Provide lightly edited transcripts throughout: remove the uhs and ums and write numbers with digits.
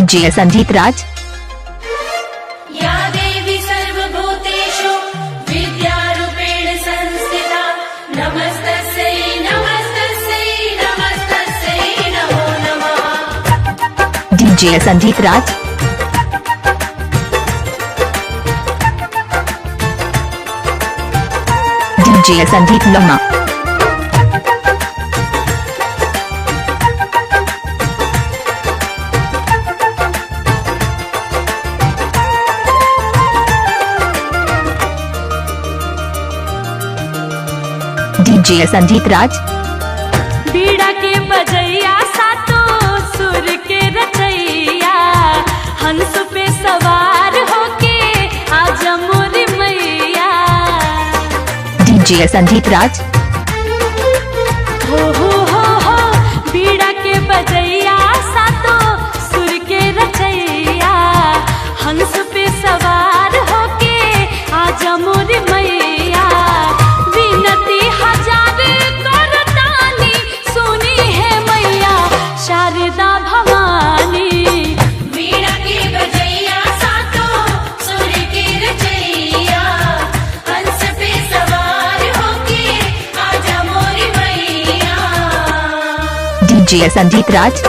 DJ Sanjeet राज। या देवी सर्वभूतेषु विद्यारूपेण संस्थिता नमस्तस्यै नमस्तस्यै नमस्तस्यै नमो नमः। डीजे संजीत राज। डीजे संजीत लोमा। डीजे संजीत राज। बीड़ा के बजैया सातो सुर के रचैया हंस पे सवार होके आजा मोरी मैया। डीजे संजीत राज। हो बीड़ा के बजैया सातो सुर के रचैया हंस पे सवार होके आजा मोरी मैया। विनती हजार करतानी सुनी है मैया शारदा भवानी। वीणा के बजैया सातो सुर के रचैया हंस पे सवार होके आजा मोरी मैया। डीजे संजीत राज।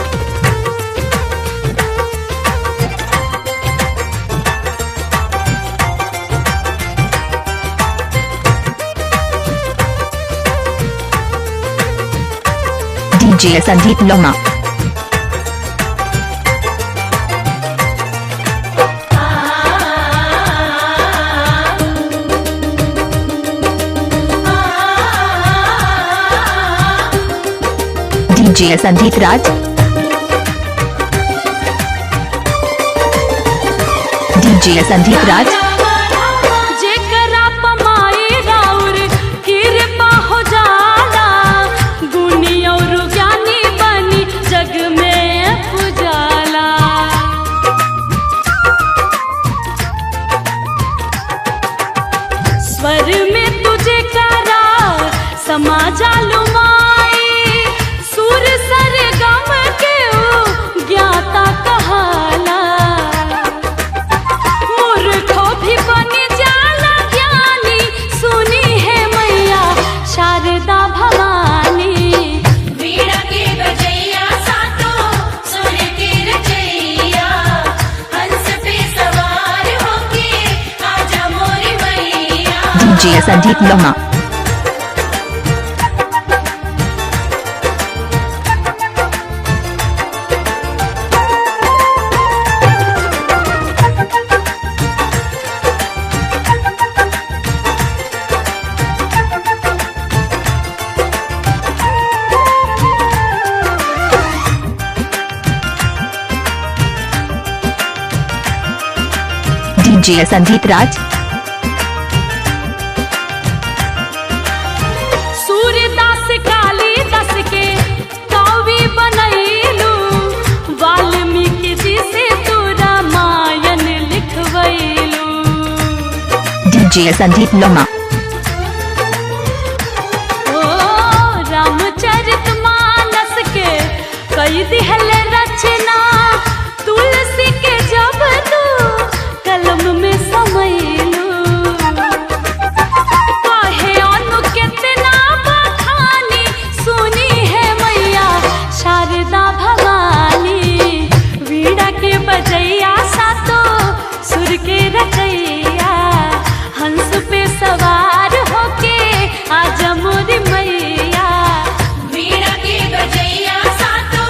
डीजे संजीत लोमा। डीजे संजीत राज। डीजे संजीत राज। जेकरा पमाई राउर कृपा हो जाला गुणी और ज्ञानी बनी जग में पुजाला। स्वर में तुझे करा समा जालू माई सुर सर गम के ऊ ज्ञाता कहाला। मूर्खों भी बनी जाला ज्ञानी सुनी है मैया शारदा भवानी। वीणा के बजैया सातो सुर के रचैया हंस पे सवार होके आजा मोरी मैया। डीजे संजीत लोमा। डीजे संजीत राज। सूर्यदास कालिदास के कवि बनैलू वाल्मीकि जी से तू रामायण लिखवैलू। डीजे संजीत लोमा। ओ रामचरितमानस के कई दिहल रचना तुलसी के जब तू कलम में समैलू। काहे अनु कितना बखानी सुनी है मैया शारदा भवानी। वीणा के बजैया सातो सुर के रचैया हंस पे सवार होके आजा मोरी मैया। वीणा के बजैया सातो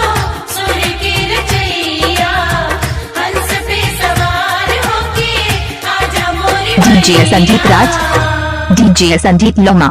सुर के रचैया हंस पे सवार होके आजा मोरी डीजे संजीत राज। डीजे संजीत लोमा।